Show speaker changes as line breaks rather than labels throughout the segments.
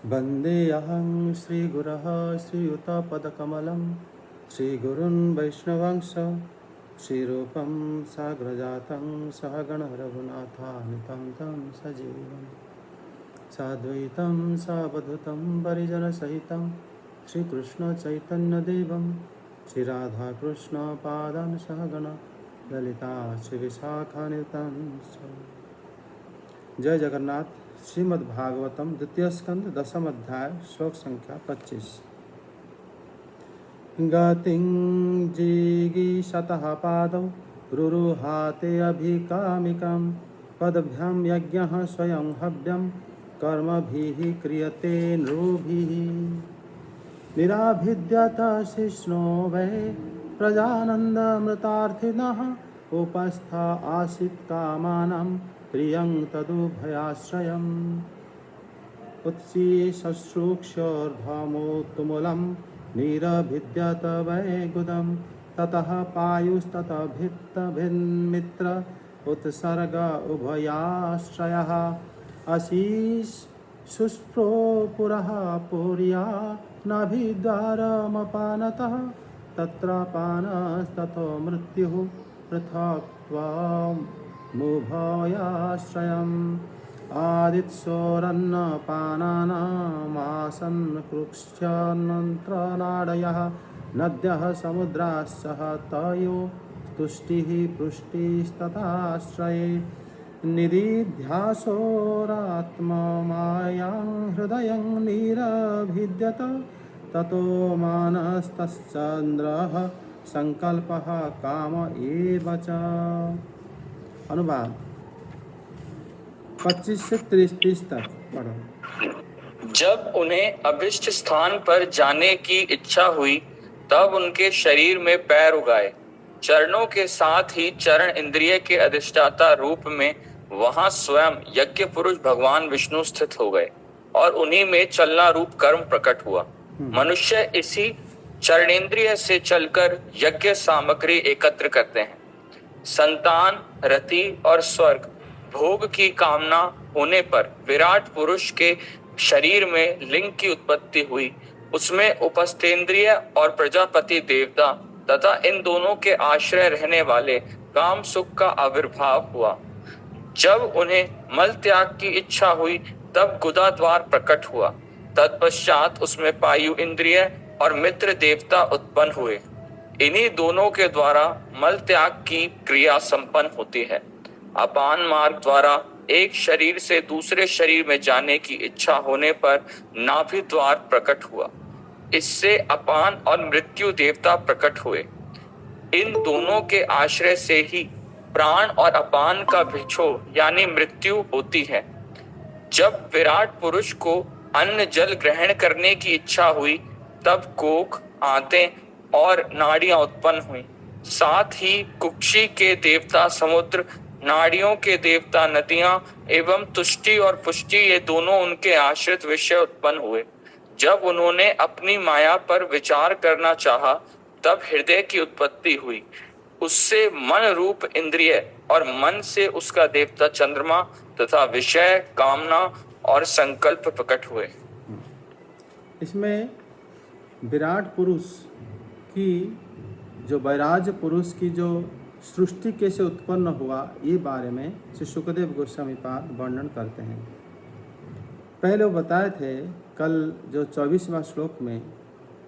वन्देऽहं श्रीगुरः श्रीयुतपदकमलं श्रीगुरुन् वैष्णवांश श्रीरूपं साग्रजातं सहगण रघुनाथान्वितं तं सजीवं साद्वैतं सावधूतं परिजनसहितं श्रीकृष्णचैतन्यदेवं श्रीराधाकृष्णपादान् सहगण ललिता श्रीविशाखान्वितं जय जगन्नाथ। श्रीमद्भागवतम द्वितीय स्कंद दशम अध्याय श्लोक संख्या 25। गतिं जिगीषतः पादौ रुरुहाते अभिकामिकं पदभ्यां यज्ञः स्वयं हव्यं कर्मभिः क्रियते नृभिः निराभिद्यत शिष्णो वै प्रजानन्दमृतार्थिनः उपस्था आसीत् कामानां प्रियं तदुभयाश्रयम् उत्सीशुश्रूक्षोर्धमोत्तुमूलं निरभिद्यत वैगुदं ततः पायुस्ततः भित्तभिन्मित्र उत्सर्ग उभयाश्रयः अशीष शुष्प्रो पुरः पुर्या नाभिद्वारमपानतः तत्र पानस्ततो मृत्युः पृथक्त्वम् मुभयाश्रयम् आदित्योरन्नपानानामासन् कृक्ष्यन्त्रनाडयः नद्यः समुद्राश्च तयो तुष्टिः पुष्टिस्तथाश्रये निदिध्यासोरात्ममायां हृदयं निरभिद्यत ततो मानस्तश्चन्द्रः संकल्पः काम एव च। अनुवाद 25 से 30 तक पढ़ो।
जब उन्हें अभिष्ट स्थान पर जाने की इच्छा हुई तब उनके शरीर में पैर उगाए। चरणों के साथ ही चरण इंद्रिय के अधिष्ठाता रूप में वहां स्वयं यज्ञ पुरुष भगवान विष्णु स्थित हो गए और उन्हीं में चलना रूप कर्म प्रकट हुआ। मनुष्य इसी चरणेंद्रिय से चलकर यज्ञ सामग्री एकत्र करते हैं। संतान, रति और स्वर्ग भोग की कामना होने पर विराट पुरुष के शरीर में लिंग की उत्पत्ति हुई। उसमें उपस्थेंद्रिय और प्रजापति देवता तथा इन दोनों के आश्रय रहने वाले काम सुख का आविर्भाव हुआ। जब उन्हें मल त्याग की इच्छा हुई तब गुदा द्वार प्रकट हुआ। तत्पश्चात उसमें पायु इंद्रिय और मित्र देवता उत्पन्न हुए। इन्हीं दोनों के द्वारा मल त्याग की क्रिया संपन्न होती है। अपान मार्ग द्वारा एक शरीर से दूसरे शरीर में जाने की इच्छा होने पर नाभि द्वार प्रकट हुआ। इससे अपान और मृत्यु देवता प्रकट हुए। इन दोनों के आश्रय से ही प्राण और अपान का भिक्षो यानी मृत्यु होती है। जब विराट पुरुष को अन्न जल ग्रहण करने की इच्छा हुई तब कोख, आंतें और नाड़ियां उत्पन्न हुई। साथ ही कुक्षी के देवता समुद्र, नाड़ियों के देवता नदियां एवं तुष्टि और पुष्टि ये दोनों उनके आश्रित विषय उत्पन्न हुए। जब उन्होंने अपनी माया पर विचार करना चाहा तब हृदय की उत्पत्ति हुई। उससे मन रूप इंद्रिय और मन से उसका देवता चंद्रमा तथा विषय, कामना और संकल्प प्रकट हुए।
इसमें विराट पुरुष की जो वैराज पुरुष की जो सृष्टि कैसे उत्पन्न हुआ ये बारे में श्री सुखदेव गोस्वामी पाद वर्णन करते हैं। पहले वो बताए थे कल जो 24वां श्लोक में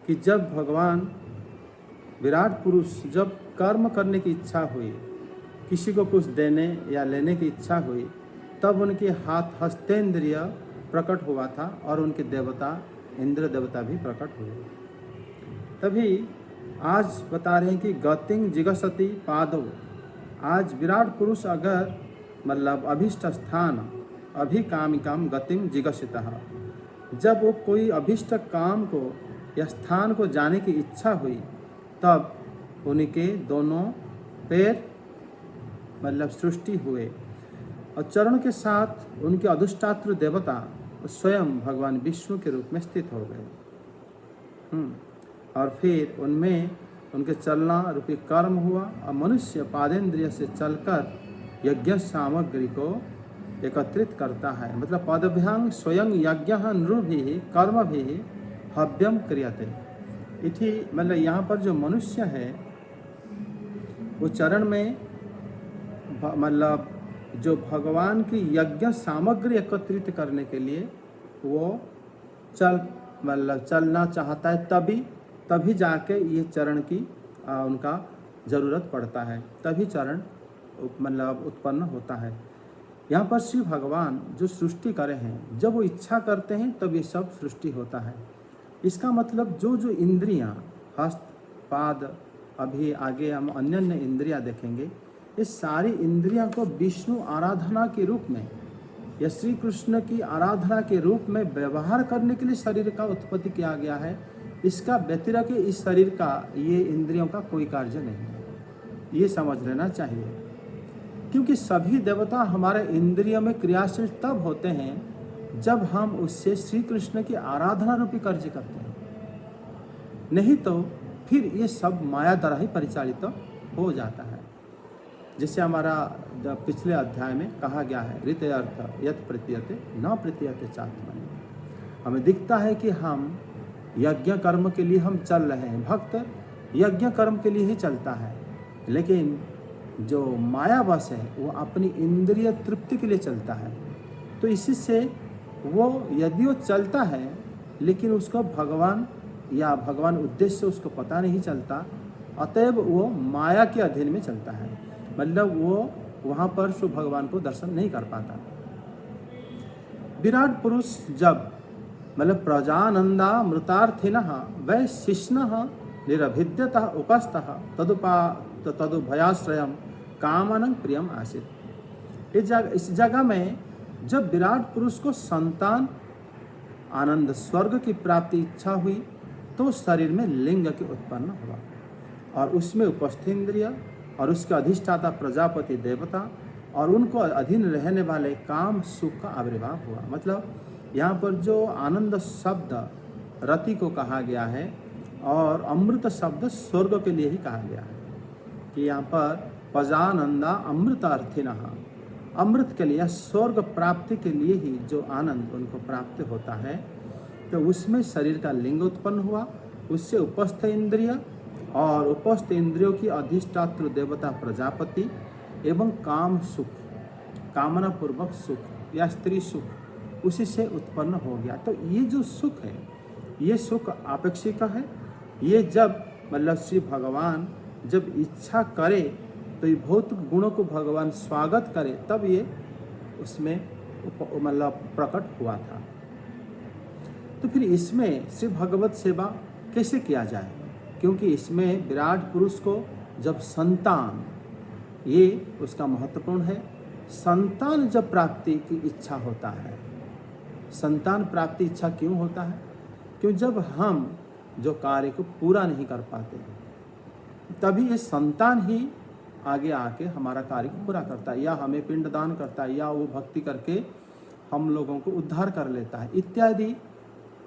कि जब भगवान विराट पुरुष जब कर्म करने की इच्छा हुई, किसी को कुछ देने या लेने की इच्छा हुई, तब उनके हाथ हस्तेंद्रिय प्रकट हुआ था और उनके देवता इंद्र देवता भी प्रकट हुए। तभी आज बता रहे हैं कि गतिं जिगसति पादौ। आज विराट पुरुष अगर मतलब अभिष्ट स्थान अभिकामिकाम गतिं जिगसितः, जब वो कोई अभिष्ट काम को या स्थान को जाने की इच्छा हुई तब उनके दोनों पैर मतलब सृष्टि हुए और चरण के साथ उनके अधिष्ठात्र देवता स्वयं भगवान विष्णु के रूप में स्थित हो गए। और फिर उनमें उनके चलना रूपी कर्म हुआ और मनुष्य पादेंद्रिय से चलकर यज्ञ सामग्री को एकत्रित करता है। मतलब पदभ्यांग स्वयं यज्ञ नृभि कर्म भी हव्यम क्रियते। इति मतलब यहाँ पर जो मनुष्य है वो चरण में मतलब जो भगवान की यज्ञ सामग्री एकत्रित करने के लिए वो चलना चाहता है, तभी जाके ये चरण की उनका ज़रूरत पड़ता है, तभी चरण मतलब उत्पन्न होता है। यहाँ पर श्री भगवान जो सृष्टि करे हैं, जब वो इच्छा करते हैं तब ये सब सृष्टि होता है। इसका मतलब जो इंद्रियाँ हस्त पाद, अभी आगे हम अन्य इंद्रियाँ देखेंगे, इस सारी इंद्रियाँ को विष्णु आराधना के रूप में या श्री कृष्ण की आराधना के रूप में व्यवहार करने के लिए शरीर का उत्पत्ति किया गया है। इसका व्यतिरिक्त इस शरीर का, ये इंद्रियों का कोई कार्य नहीं है, ये समझ लेना चाहिए। क्योंकि सभी देवता हमारे इंद्रियों में क्रियाशील तब होते हैं जब हम उससे श्री कृष्ण की आराधना रूपी कार्य करते हैं, नहीं तो फिर ये सब माया द्वारा ही परिचालित हो जाता है। जैसे हमारा पिछले अध्याय में कहा गया है, ऋत अर्थ यत प्रतीयते न प्रतीयते चात्मनि। हमें दिखता है कि हम यज्ञ कर्म के लिए हम चल रहे हैं, भक्त यज्ञ कर्म के लिए ही चलता है, लेकिन जो मायावश है वो अपनी इंद्रिय तृप्ति के लिए चलता है। तो इसी से वो यदि वो चलता है लेकिन उसको भगवान उद्देश्य उसको पता नहीं चलता, अतएव वो माया के अधीन में चलता है। मतलब वो वहाँ पर शुभ भगवान को दर्शन नहीं कर पाता। विराट पुरुष जब मतलब प्रजानंदा मृतार्थिनः वै शिष्णः निरभिद्यतः उपस्थः तदुभयाश्रयम् कामनं प्रियम आसीत्। इस जगह में जब विराट पुरुष को संतान आनंद स्वर्ग की प्राप्ति इच्छा हुई तो शरीर में लिंग के उत्पन्न हुआ और उसमें उपस्थित इंद्रिय और उसके अधिष्ठाता प्रजापति देवता और उनको अधीन रहने वाले काम सुख का आविर्भाव हुआ। मतलब यहाँ पर जो आनंद शब्द रति को कहा गया है और अमृत शब्द स्वर्ग के लिए ही कहा गया है कि यहाँ पर पजानंदा अमृतार्थिनः, अमृत के लिए स्वर्ग प्राप्ति के लिए ही जो आनंद उनको प्राप्त होता है, तो उसमें शरीर का लिंग उत्पन्न हुआ, उससे उपस्थ इंद्रिय और उपस्थ इंद्रियों की अधिष्ठात्र देवता प्रजापति एवं काम सुख, कामना पूर्वक सुख या स्त्री सुख उसी से उत्पन्न हो गया। तो ये जो सुख है, ये सुख आपेक्षिक है। ये जब मतलब श्री भगवान जब इच्छा करे तो ये भौतिक गुणों को भगवान स्वागत करे, तब ये उसमें मतलब प्रकट हुआ था। तो फिर इसमें श्री भगवत सेवा कैसे किया जाए, क्योंकि इसमें विराट पुरुष को जब संतान, ये उसका महत्वपूर्ण है, संतान जब प्राप्ति की इच्छा होता है। संतान प्राप्ति इच्छा क्यों होता है? क्यों जब हम जो कार्य को पूरा नहीं कर पाते तभी ये संतान ही आगे आके हमारा कार्य को पूरा करता है, या हमें पिंडदान करता है, या वो भक्ति करके हम लोगों को उद्धार कर लेता है इत्यादि।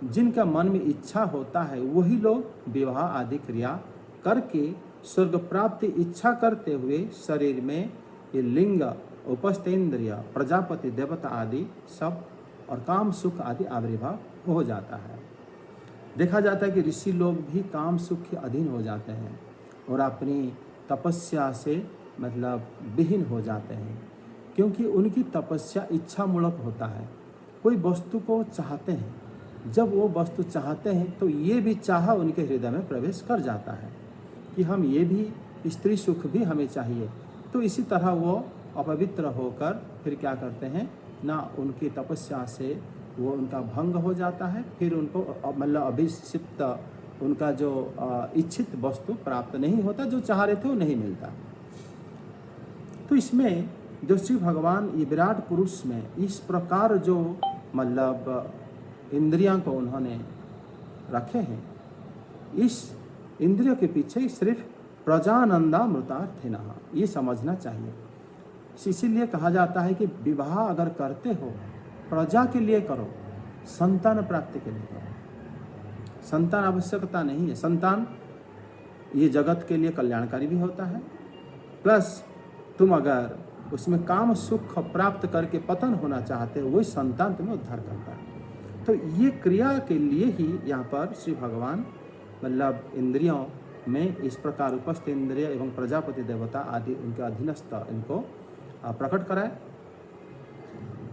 जिनका मन में इच्छा होता है वही लोग विवाह आदि क्रिया करके स्वर्ग प्राप्ति इच्छा करते हुए शरीर में ये लिंग, उपस्थ इंद्रिय, प्रजापति देवता आदि सब और काम सुख आदि आविर्भाव हो जाता है। देखा जाता है कि ऋषि लोग भी काम सुख के अधीन हो जाते हैं और अपनी तपस्या से मतलब विहीन हो जाते हैं, क्योंकि उनकी तपस्या इच्छा मूलक होता है। कोई वस्तु को चाहते हैं, जब वो वस्तु चाहते हैं तो ये भी चाह उनके हृदय में प्रवेश कर जाता है कि हम ये भी स्त्री सुख भी हमें चाहिए। तो इसी तरह वो अपवित्र होकर फिर क्या करते हैं ना, उनकी तपस्या से वो उनका भंग हो जाता है, फिर उनको मतलब अभिषिप्त उनका जो इच्छित वस्तु प्राप्त नहीं होता, जो चाह रहे थे वो नहीं मिलता। तो इसमें जो श्री भगवान ये विराट पुरुष में इस प्रकार जो मतलब इंद्रियां को उन्होंने रखे हैं, इस इंद्रियों के पीछे सिर्फ प्रजानंदा मृतार्थिनः ये समझना चाहिए। इसीलिए कहा जाता है कि विवाह अगर करते हो प्रजा के लिए करो, संतान प्राप्ति के लिए करो। संतान आवश्यकता नहीं है, संतान ये जगत के लिए कल्याणकारी भी होता है। प्लस तुम अगर उसमें काम सुख प्राप्त करके पतन होना चाहते हैं, वही संतान तुम्हें उद्धार करता है। तो ये क्रिया के लिए ही यहाँ पर श्री भगवान मतलब इंद्रियों में इस प्रकार उपस्थित इंद्रिय एवं प्रजापति देवता आदि उनके अधीनस्थ इनको प्रकट कराए।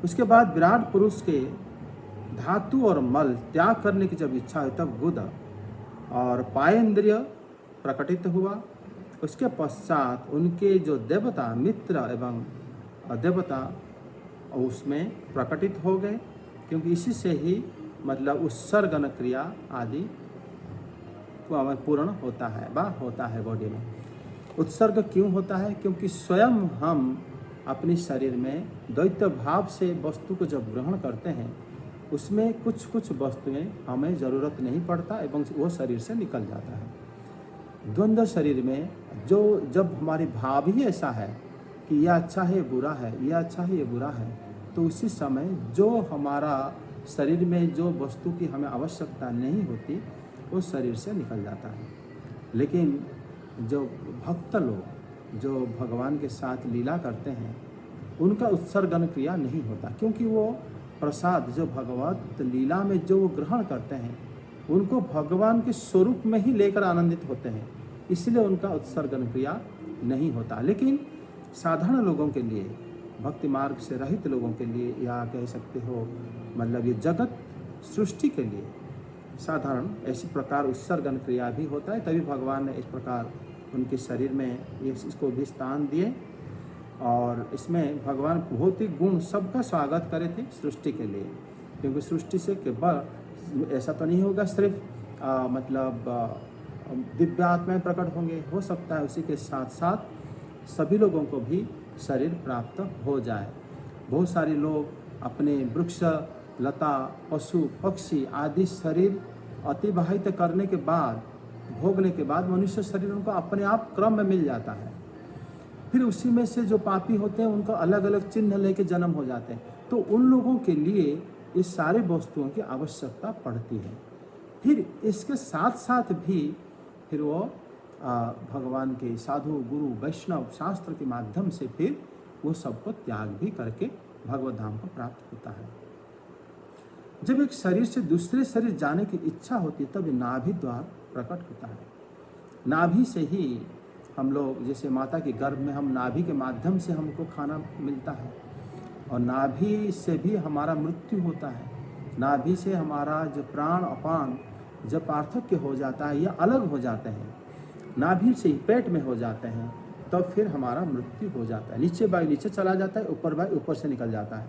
उसके बाद विराट पुरुष के धातु और मल त्याग करने की जब इच्छा हुई तब गुद और पाय इंद्रिय प्रकटित हुआ। उसके पश्चात उनके जो देवता मित्र एवं देवता उसमें प्रकटित हो गए, क्योंकि इसी से ही मतलब उत्सर्गन क्रिया आदि पूर्ण होता है होता है बॉडी में। उत्सर्ग क्यों होता है? क्योंकि स्वयं हम अपने शरीर में द्वैत भाव से वस्तु को जब ग्रहण करते हैं उसमें कुछ कुछ वस्तुएं हमें ज़रूरत नहीं पड़ता एवं वो शरीर से निकल जाता है। द्वंद्व शरीर में जब हमारी भाव ही ऐसा है कि यह अच्छा है बुरा है, यह अच्छा है ये बुरा है, तो उसी समय जो हमारा शरीर में जो वस्तु की हमें आवश्यकता नहीं होती वो शरीर से निकल जाता है। लेकिन जो भक्त लोग जो भगवान के साथ लीला करते हैं उनका उत्सर्गन क्रिया नहीं होता, क्योंकि वो प्रसाद जो भगवत लीला में जो वो ग्रहण करते हैं उनको भगवान के स्वरूप में ही लेकर आनंदित होते हैं, इसलिए उनका उत्सर्गन क्रिया नहीं होता। लेकिन साधारण लोगों के लिए, भक्ति मार्ग से रहित लोगों के लिए, या कह सकते हो मतलब ये जगत सृष्टि के लिए साधारण ऐसी प्रकार उत्सर्गन क्रिया भी होता है। तभी भगवान ने इस प्रकार उनके शरीर में इसको भी स्थान दिए और इसमें भगवान भौतिक गुण सबका स्वागत करे थे सृष्टि के लिए, क्योंकि सृष्टि से केवल ऐसा तो नहीं होगा सिर्फ दिव्य आत्माएं प्रकट होंगे, हो सकता है उसी के साथ साथ सभी लोगों को भी शरीर प्राप्त हो जाए। बहुत सारे लोग अपने वृक्ष लता पशु पक्षी आदि शरीर अतिवाहित करने के बाद भोगने के बाद मनुष्य शरीर उनको अपने आप क्रम में मिल जाता है। फिर उसी में से जो पापी होते हैं उनको अलग अलग चिन्ह लेके जन्म हो जाते हैं, तो उन लोगों के लिए इस सारे वस्तुओं की आवश्यकता पड़ती है। फिर इसके साथ साथ भी फिर वो भगवान के साधु गुरु वैष्णव शास्त्र के माध्यम से फिर वो सबको त्याग भी करके भगवत धाम को प्राप्त होता है। जब एक शरीर से दूसरे शरीर जाने की इच्छा होती है तब नाभि द्वार प्रकट होता है। नाभि से ही हम लोग, जैसे माता के गर्भ में हम नाभि के माध्यम से हमको खाना मिलता है और नाभि से भी हमारा मृत्यु होता है। नाभि से हमारा जो प्राण अपान जब पार्थक्य हो जाता है या अलग हो जाते हैं, नाभि से ही पेट में हो जाते हैं, तब फिर हमारा मृत्यु हो जाता है। नीचे वायु नीचे चला जाता है, ऊपर वायु ऊपर से निकल जाता है,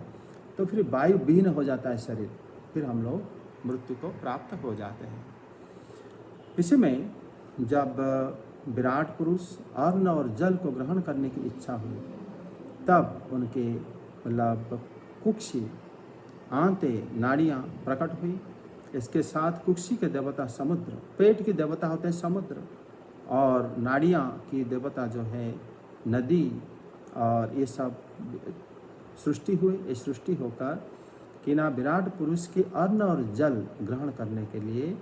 तो फिर वायु विहीन हो जाता है शरीर, फिर हम लोग मृत्यु को प्राप्त हो जाते हैं। इसी में जब विराट पुरुष अन्न और जल को ग्रहण करने की इच्छा हुई तब उनके मतलब कुक्षी आंते नाड़ियाँ प्रकट हुई। इसके साथ कुक्षी के देवता समुद्र, पेट के देवता होते हैं समुद्र, और नाड़ियाँ की देवता जो है नदी, और ये सब सृष्टि हुई। ये सृष्टि होकर कि ना विराट पुरुष के अन्न और जल ग्रहण करने के लिए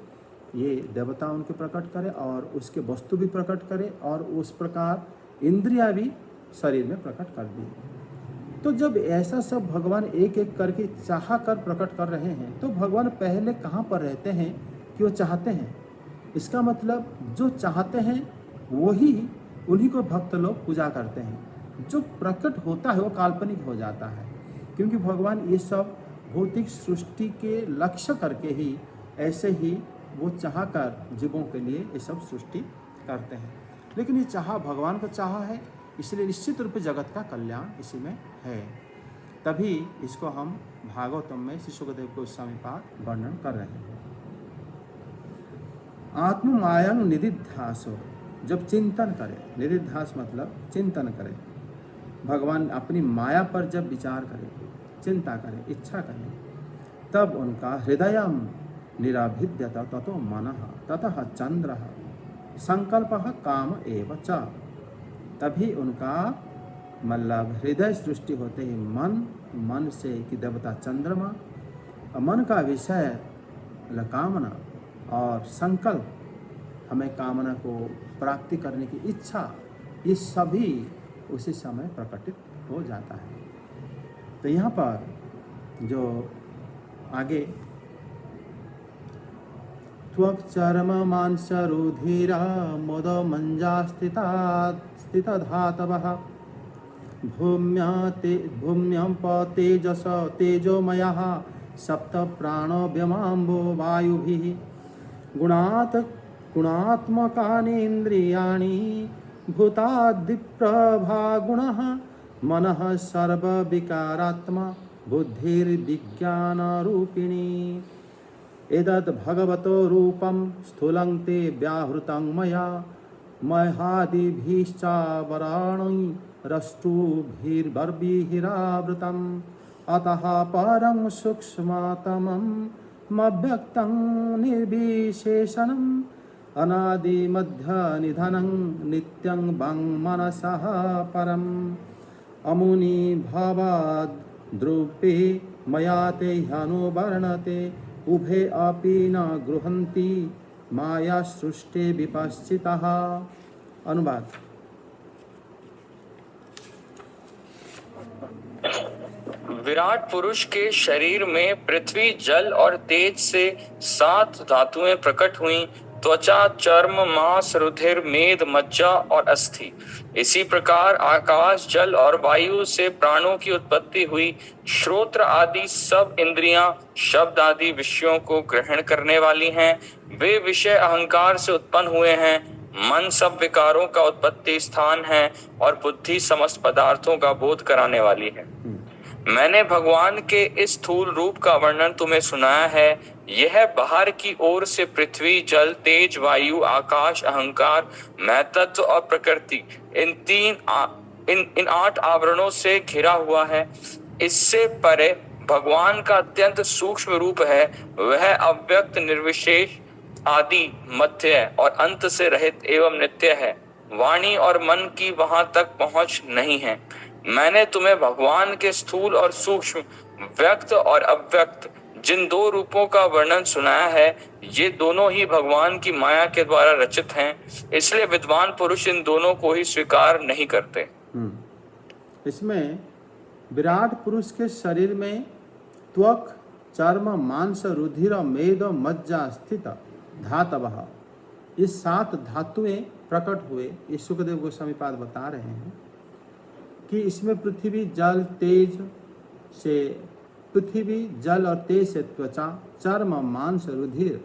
ये देवता उनके प्रकट करे और उसके वस्तु भी प्रकट करे और उस प्रकार इंद्रियां भी शरीर में प्रकट कर दी। तो जब ऐसा सब भगवान एक एक करके चाह कर प्रकट कर रहे हैं तो भगवान पहले कहाँ पर रहते हैं कि वो चाहते हैं। इसका मतलब जो चाहते हैं वही उन्हीं को भक्त लोग पूजा करते हैं। जो प्रकट होता है वो काल्पनिक हो जाता है, क्योंकि भगवान ये सब भौतिक सृष्टि के लक्ष्य करके ही ऐसे ही वो चाह कर जीवों के लिए ये सब सृष्टि करते हैं। लेकिन ये चाह भगवान का चाह है, इसलिए निश्चित रूप से जगत का कल्याण इसी में है। तभी इसको हम भागवतम में श्री सुखदेव गोस्वामी पाद वर्णन कर रहे हैं। आत्म मायंग निदिध्यासो, जब चिंतन करे, निदिध्यास मतलब चिंतन करे, भगवान अपनी माया पर जब विचार करे, चिंता करे, इच्छा करे, तब उनका हृदयम निराभिद्यत ततो मनः ततः चंद्रः संकल्पः काम एव च। तभी उनका मतलब हृदय सृष्टि होते ही मन से कि देवता चंद्रमा, मन का विषय कामना और संकल्प, हमें कामना को प्राप्ति करने की इच्छा, ये सभी उसी समय प्रकटित हो जाता है। तो यहाँ पर जो आगे त्वक् चर्म मांस रुधिरा मोद मंजा स्थितधातवः भूम्यं तेजस तेजोमयः सप्त प्राणो व्यमाम्बो वायुभिः गुणात्मकानि इन्द्रियाणि भूतादिप्रभागुणः मनः सर्वविकारात्मा बुद्धिर्विज्ञानरूपिणी एतद् भगवतो रूपं स्थूलं ते व्याहृतं मया महादिभिश्चावरणैरष्टुभिर्बर्भिरावृतम् अतः परं सूक्ष्मतमं मव्यक्तं निर्विशेषणम् अनादिमध्यनिधनं नित्यं वं मनसः परम् अमुनि भवाद्रूपे मया ते ह्यनुवर्णते उभे अपि न गृह्णन्ति माया सृष्टि विपश्चितः। अनुवाद।
विराट पुरुष के शरीर में पृथ्वी, जल और तेज से 7 धातुएं प्रकट हुईं: त्वचा, चर्म, मांस, रुधिर, मेद, मज्जा और अस्थि। इसी प्रकार आकाश, जल और वायु से प्राणों की उत्पत्ति हुई। श्रोत्र आदि सब इंद्रियां शब्द आदि विषयों को ग्रहण करने वाली हैं। वे विषय अहंकार से उत्पन्न हुए हैं। मन सब विकारों का उत्पत्ति स्थान है और बुद्धि समस्त पदार्थों का बोध कराने वाली है। मैंने भगवान के इस स्थूल रूप का वर्णन तुम्हें सुनाया है। यह बाहर की ओर से पृथ्वी, जल, तेज, वायु, आकाश, अहंकार, मैं तत्व और प्रकृति इन 8 आवरणों से घिरा हुआ है। इससे परे भगवान का अत्यंत सूक्ष्म रूप है। वह अव्यक्त, निर्विशेष, आदि, मध्य और अंत से रहित एवं नित्य है। वाणी और मन की वहां तक पहुंच नहीं है। मैंने तुम्हें भगवान के स्थूल और सूक्ष्म, व्यक्त और अव्यक्त जिन 2 रूपों का वर्णन सुनाया है, ये दोनों ही भगवान की माया के द्वारा रचित हैं। इसलिए विद्वान पुरुष इन दोनों को ही स्वीकार नहीं करते।
इसमें विराट पुरुष के शरीर में त्वक, चर्म, मांस, रुधिर, मेद, मज्जा स्थित धातवः, ये 7 धातुएं प्रकट हुए। ये सुखदेव गोस्वामी पाद बता रहे हैं कि इसमें पृथ्वी, जल, और तेज से त्वचा, चर्म, मांस, रुधिर,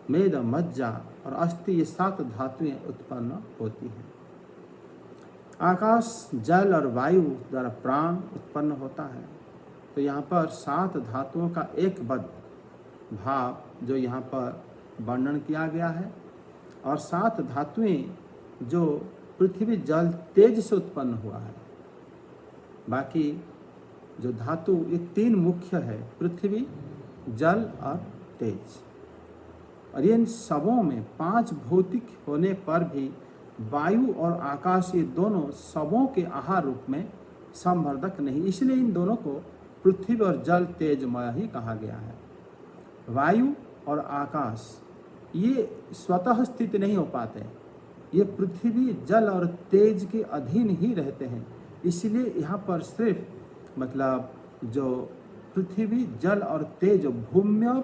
मेद, मज्जा और अस्थि, ये 7 धातुएं उत्पन्न होती हैं। आकाश, जल और वायु द्वारा प्राण उत्पन्न होता है। तो यहाँ पर 7 धातुओं का एक बद्ध भाव जो यहाँ पर वर्णन किया गया है, और 7 धातुएं जो पृथ्वी, जल, तेज से उत्पन्न हुआ है। बाकी जो धातु ये 3 मुख्य है, पृथ्वी, जल और तेज। और इन सबों में 5 भौतिक होने पर भी वायु और आकाश ये दोनों सबों के आहार रूप में संवर्धक नहीं, इसलिए इन दोनों को पृथ्वी और जल तेजमय ही कहा गया है। वायु और आकाश ये स्वतः स्थित नहीं हो पाते, ये पृथ्वी, जल और तेज के अधीन ही रहते हैं। इसलिए यहाँ पर सिर्फ मतलब जो पृथ्वी, जल और तेज, भूम्य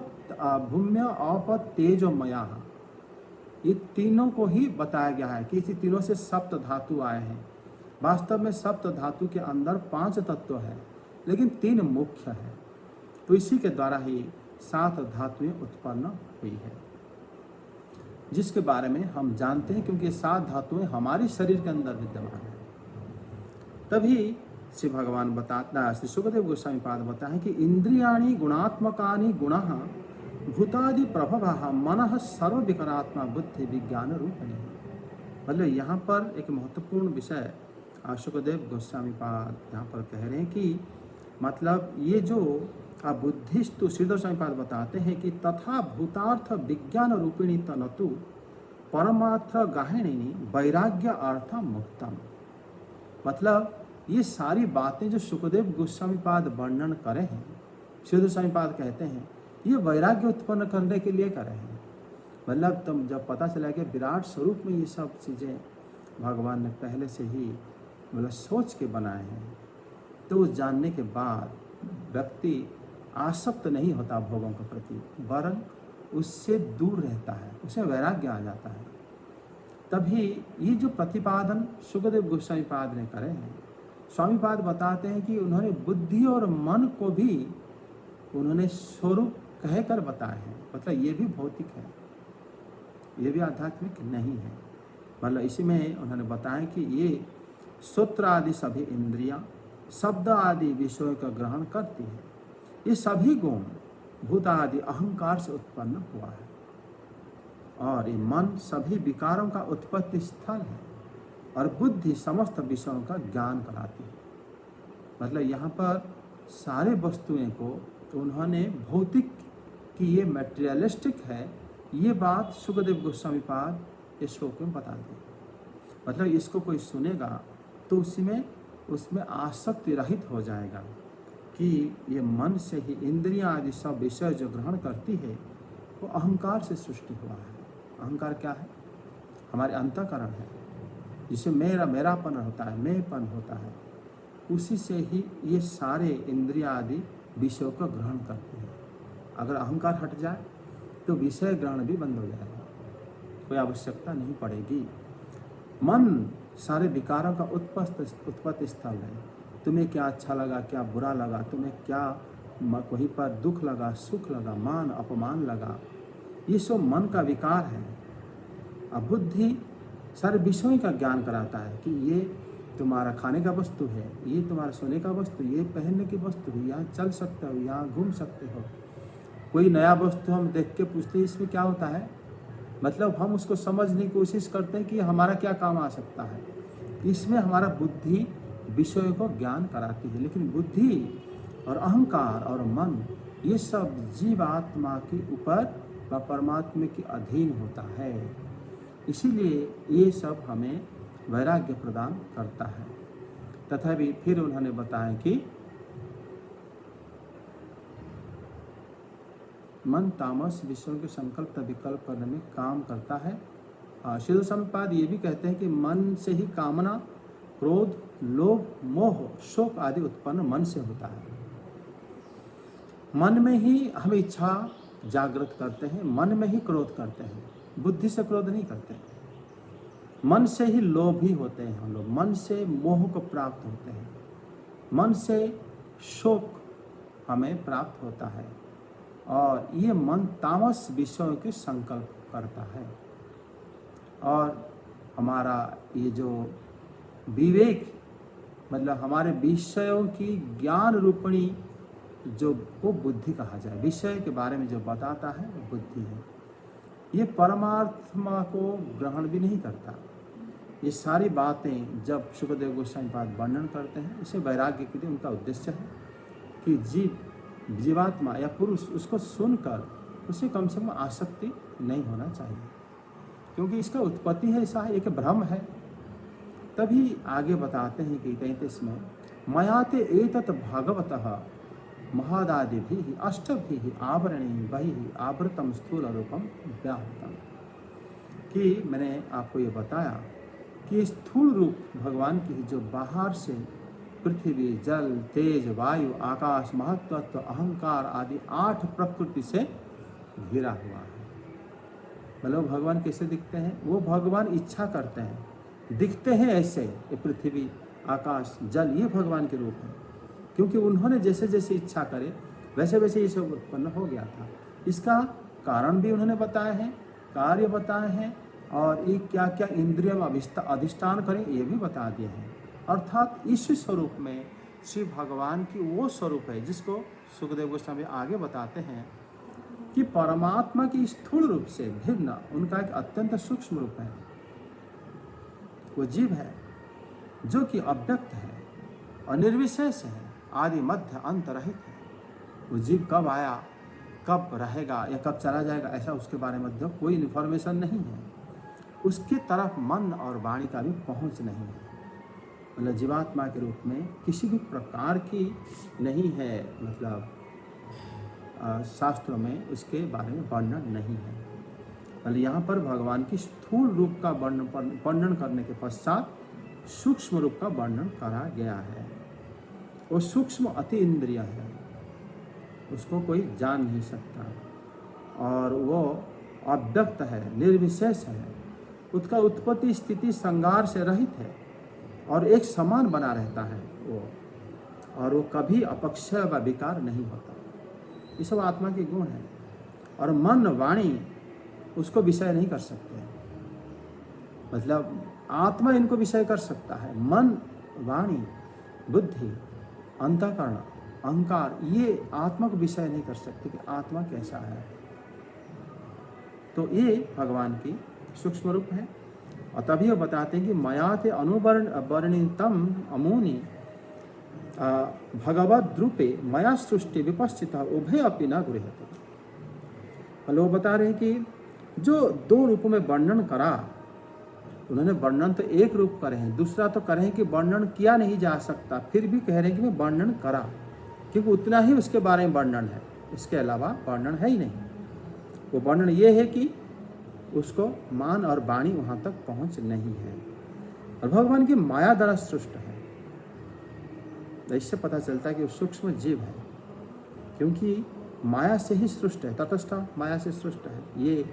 आप तेजोमया, ये तीनों को ही बताया गया है कि इसी तीनों से 7 धातु आए हैं। वास्तव में 7 धातु के अंदर 5 तत्व है, लेकिन 3 मुख्य है। तो इसी के द्वारा ही 7 धातुएं उत्पन्न हुई है, जिसके बारे में हम जानते हैं, क्योंकि 7 धातुएं हमारे शरीर के अंदर विद्यमान है। तभी श्री भगवान बताता, श्री सुखदेव गोस्वामी पाद बताते हैं कि इंद्रियाणि गुणात्मकानि गुणः भूतादि प्रभवः मनः सर्वविकारात्मा बुद्धि विज्ञान रूपिणी। मतलब यहाँ पर एक महत्वपूर्ण विषय सुखदेव गोस्वामी पाद यहाँ पर कह रहे हैं कि मतलब ये जो बुद्धिस्तु श्री गोस्वामी पाद बताते हैं कि तथा भूतार्थ विज्ञान रूपिणी तनतु परमार्थ गाहिणी वैराग्य अर्थ मुक्तम। मतलब ये सारी बातें जो सुखदेव गोस्वामी पाद वर्णन करे हैं, श्री गोस्वामी पाद कहते हैं ये वैराग्य उत्पन्न करने के लिए करे हैं। मतलब तुम जब पता चला कि विराट स्वरूप में ये सब चीज़ें भगवान ने पहले से ही मतलब सोच के बनाए हैं, तो उस जानने के बाद व्यक्ति आसक्त नहीं होता भोगों के प्रति, वरन उससे दूर रहता है, उसे वैराग्य आ जाता है। तभी ये जो प्रतिपादन सुखदेव गोस्वामी पाद ने करे हैं, स्वामी पाद बताते हैं कि उन्होंने बुद्धि और मन को भी उन्होंने स्वरूप कहकर बताए हैं। मतलब ये भी भौतिक है, ये भी आध्यात्मिक नहीं है। मतलब इसी में उन्होंने बताया कि ये सूत्र आदि सभी इंद्रियां शब्द आदि विषयों का ग्रहण करती है। ये सभी गुण भूत आदि अहंकार से उत्पन्न हुआ है, और ये मन सभी विकारों का उत्पत्ति स्थल है, और बुद्धि समस्त विषयों का ज्ञान कराती है। मतलब यहाँ पर सारे वस्तुएं को तो उन्होंने भौतिक कि ये मटेरियलिस्टिक है, ये बात सुखदेव गोस्वामी पाद इस श्लोक में बता दी। मतलब इसको कोई सुनेगा तो उसमें आसक्ति रहित हो जाएगा कि ये मन से ही इंद्रियां आदि सब विषय जो ग्रहण करती है वो अहंकार से सृष्टि हुआ है। अहंकार क्या है? हमारे अंतःकरण है, जिसे मेरापन होता है, मैंपन होता है, उसी से ही ये सारे इंद्रियां आदि विषयों को ग्रहण करते हैं। अगर अहंकार हट जाए तो विषय ग्रहण भी बंद हो जाएगा, कोई आवश्यकता नहीं पड़ेगी। मन सारे विकारों का उत्पत्ति स्थल है। तुम्हें क्या अच्छा लगा, क्या बुरा लगा, तुम्हें क्या वहीं पर दुख लगा, सुख लगा, मान अपमान लगा, ये सब मन का विकार है। अब बुद्धि सारे विषयों का ज्ञान कराता है कि ये तुम्हारा खाने का वस्तु है, ये तुम्हारा सोने का वस्तु, ये पहनने की वस्तु है, यहाँ चल सकते हो, यहाँ घूम सकते हो। कोई नया वस्तु हम देख के पूछते हैं इसमें क्या होता है, मतलब हम उसको समझने की कोशिश करते हैं कि हमारा क्या काम आ सकता है। इसमें हमारा बुद्धि विषयों को ज्ञान कराती है। लेकिन बुद्धि और अहंकार और मन ये सब जीवात्मा के ऊपर व परमात्मा के अधीन होता है। इसीलिए ये सब हमें वैराग्य प्रदान करता है। तथापि फिर उन्होंने बताया कि मन तामस विषयों के संकल्प विकल्प करने में काम करता है। श्री गोस्वामी ये भी कहते हैं कि मन से ही कामना, क्रोध, लोभ, मोह, शोक आदि उत्पन्न मन से होता है। मन में ही हम इच्छा जागृत करते हैं, मन में ही क्रोध करते हैं, बुद्धि से क्रोध नहीं करते। मन से ही लोभी होते हैं हम लोग, मन से मोह को प्राप्त होते हैं, मन से शोक हमें प्राप्त होता है, और ये मन तामस विषयों के संकल्प करता है। और हमारा ये जो विवेक, मतलब हमारे विषयों की ज्ञान रूपणी जो को बुद्धि कहा जाए, विषय के बारे में जो बताता है वो बुद्धि है। ये परमात्मा को ग्रहण भी नहीं करता। ये सारी बातें जब सुखदेव गोस्वामी पाद वर्णन करते हैं, इसे वैराग्य के लिए उनका उद्देश्य है कि जीवात्मा या पुरुष उसको सुनकर उसे कम से कम आसक्ति नहीं होना चाहिए, क्योंकि इसका उत्पत्ति है ऐसा है, एक भ्रम है। तभी आगे बताते हैं कि 33 में मयाते एतत् भागवतः महादादिभिः अष्टभिः आवरणैः बहिः आवृतम स्थूल रूपम व्याहृतम, कि मैंने आपको ये बताया कि स्थूल रूप भगवान की जो बाहर से पृथ्वी, जल, तेज, वायु, आकाश, महत्त्व, अहंकार आदि 8 प्रकृति से घिरा हुआ है। मतलब भगवान कैसे दिखते हैं? वो भगवान इच्छा करते हैं, दिखते हैं ऐसे। ये पृथ्वी, आकाश, जल ये भगवान के रूप हैं, क्योंकि उन्होंने जैसे जैसे इच्छा करे वैसे वैसे ये सब उत्पन्न हो गया था। इसका कारण भी उन्होंने बताए हैं, कार्य बताए हैं, और ये क्या क्या इंद्रियों में अधिष्ठान करें ये भी बता दिए हैं। अर्थात इस स्वरूप में श्री भगवान की वो स्वरूप है जिसको सुखदेव गोस्वामी आगे बताते हैं कि परमात्मा की स्थूल रूप से भिन्न उनका एक अत्यंत सूक्ष्म रूप है। वो जीव है जो कि अव्यक्त है और निर्विशेष है, आदि मध्य अंत रहित है। वो जीव कब आया, कब रहेगा या कब चला जाएगा, ऐसा उसके बारे में कोई इन्फॉर्मेशन नहीं है। उसके तरफ मन और वाणी का भी पहुंच नहीं है। मतलब जीवात्मा के रूप में किसी भी प्रकार की नहीं है, मतलब शास्त्रों में उसके बारे में वर्णन नहीं है। मतलब यहाँ पर भगवान की स्थूल रूप का वर्णन करने के पश्चात सूक्ष्म रूप का वर्णन करा गया है। वो सूक्ष्म अति इंद्रिय है, उसको कोई जान नहीं सकता, और वो अव्यक्त है, निर्विशेष है, उसका उत्पत्ति स्थिति संगार से रहित है और एक समान बना रहता है वो, और वो कभी अपक्षय व विकार नहीं होता। ये सब आत्मा के गुण है। और मन वाणी उसको विषय नहीं कर सकते, मतलब आत्मा इनको विषय कर सकता है। मन, वाणी, बुद्धि, अंतःकरण, अहंकार, ये आत्मा को विषय नहीं कर सकते कि आत्मा कैसा है। तो ये भगवान की सूक्ष्म रूप है। और तभी वो बताते हैं कि मया ते अनुवर्णितम अमूनि भगवद रूपे मया सृष्टि विपश्चिता उभय अपि न गृह्यते। मतलब वो बता रहे हैं कि जो दो रूपों में वर्णन करा, उन्होंने वर्णन तो एक रूप करे हैं, दूसरा तो करे हैं कि वर्णन किया नहीं जा सकता, फिर भी कह रहे हैं कि मैं वर्णन करा, क्योंकि उतना ही उसके बारे में वर्णन है, इसके अलावा वर्णन है ही नहीं। वो वर्णन ये है कि उसको मान और वाणी वहाँ तक पहुँच नहीं है। और भगवान की माया द्वारा सृष्ट है। इससे पता चलता है कि वो सूक्ष्म जीव है, क्योंकि माया से ही सृष्ट है, तटस्थ माया से सृष्ट है, ये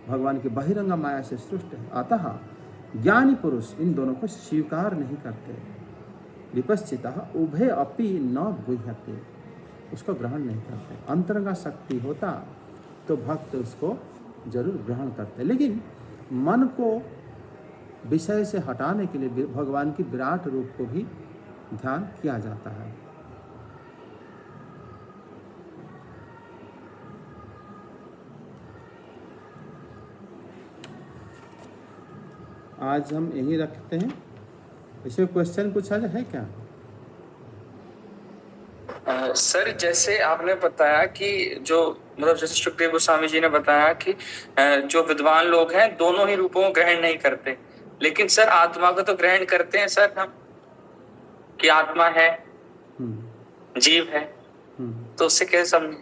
भगवान की बहिरंग माया से सृष्ट है। अतः ज्ञानी पुरुष इन दोनों को स्वीकार नहीं करते। विपश्चिता उभय अपि न गुह्यते, उसको ग्रहण नहीं करते। अंतरंगा शक्ति होता तो भक्त उसको जरूर ग्रहण करते, लेकिन मन को विषय से हटाने के लिए भगवान की विराट रूप को भी ध्यान किया जाता है। आज हम यही रखते हैं। इसमें क्वेश्चन कुछ है क्या?
सर, जैसे आपने बताया कि जो मतलब जैसे सुखदेव गोस्वामी जी ने बताया कि जो विद्वान लोग हैं दोनों ही रूपों को ग्रहण नहीं करते, लेकिन सर आत्मा को तो ग्रहण करते हैं सर हम, कि आत्मा है, जीव है, तो उससे कैसे समझे?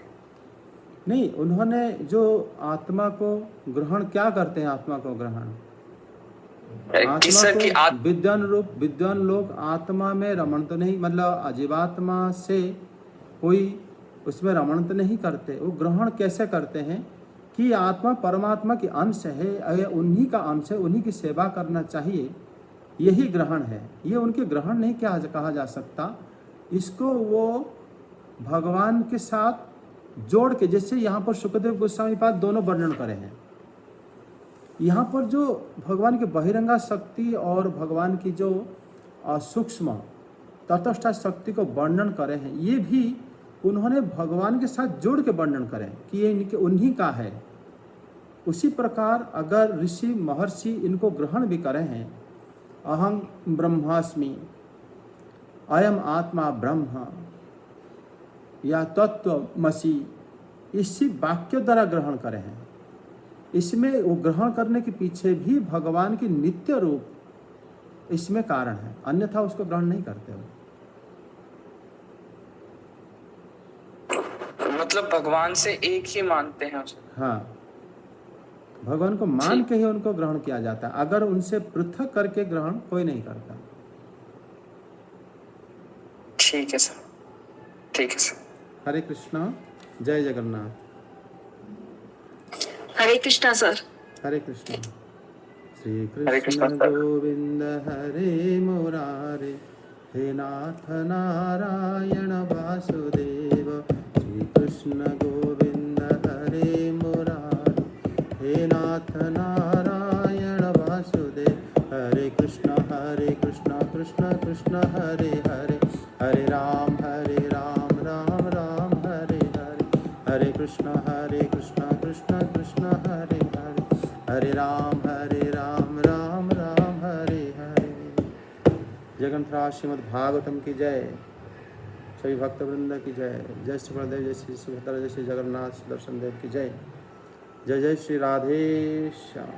नहीं, उन्होंने जो आत्मा को ग्रहण क्या करते हैं, आत्मा को ग्रहण आत्मा को विद्वान लोग आत्मा में रमण तो नहीं, मतलब अजीवात्मा से कोई उसमें रमण तो नहीं करते। वो ग्रहण कैसे करते हैं कि आत्मा परमात्मा की अंश है, उन्हीं का अंश है, उन्हीं की सेवा करना चाहिए, यही ग्रहण है। ये उनके ग्रहण नहीं क्या कहा जा सकता, इसको वो भगवान के साथ जोड़ के, जैसे यहाँ पर सुखदेव गोस्वामी पाद दोनों वर्णन करे हैं। यहाँ पर जो भगवान की बहिरंगा शक्ति और भगवान की जो सूक्ष्म तटस्थ शक्ति को वर्णन करे हैं, ये भी उन्होंने भगवान के साथ जोड़ के वर्णन करें कि ये इनके उन्हीं का है। उसी प्रकार अगर ऋषि महर्षि इनको ग्रहण भी करें हैं, अहं ब्रह्मास्मि, अयम आत्मा ब्रह्म या तत्वमसि, इसी वाक्य द्वारा ग्रहण करें हैं, इसमें वो ग्रहण करने के पीछे भी भगवान की नित्य रूप इसमें कारण है, अन्यथा उसको ग्रहण नहीं करते हो।
मतलब भगवान से एक ही मानते हैं उसे? हाँ,
भगवान को मान के ही उनको ग्रहण किया जाता है, अगर उनसे पृथक करके ग्रहण कोई नहीं करता।
ठीक है सर, ठीक है सर।
हरे कृष्णा, जय जगन्नाथ।
हरे कृष्णा सर।
हरे कृष्णा। श्री कृष्ण गोविंद हरे मुरारे, हे नाथ नारायण वासुदेव। श्री कृष्ण गोविंद हरे मुरारे, हे नाथ नारायण वासुदेव। हरे कृष्ण कृष्ण कृष्ण हरे हरे, हरे राम राम राम हरे हरे। हरे कृष्ण कृष्ण कृष्ण हरे हरे, हरे राम राम राम हरे हरे। जगन्नाथ श्रीमद् भागवतम की जय, सभी भक्त वृंद की जय। जय श्री बलदेव, जय श्री सुभद्रा, जय श्री जगन्नाथ दर्शन देव की जय। जय जय श्री राधे श्याम।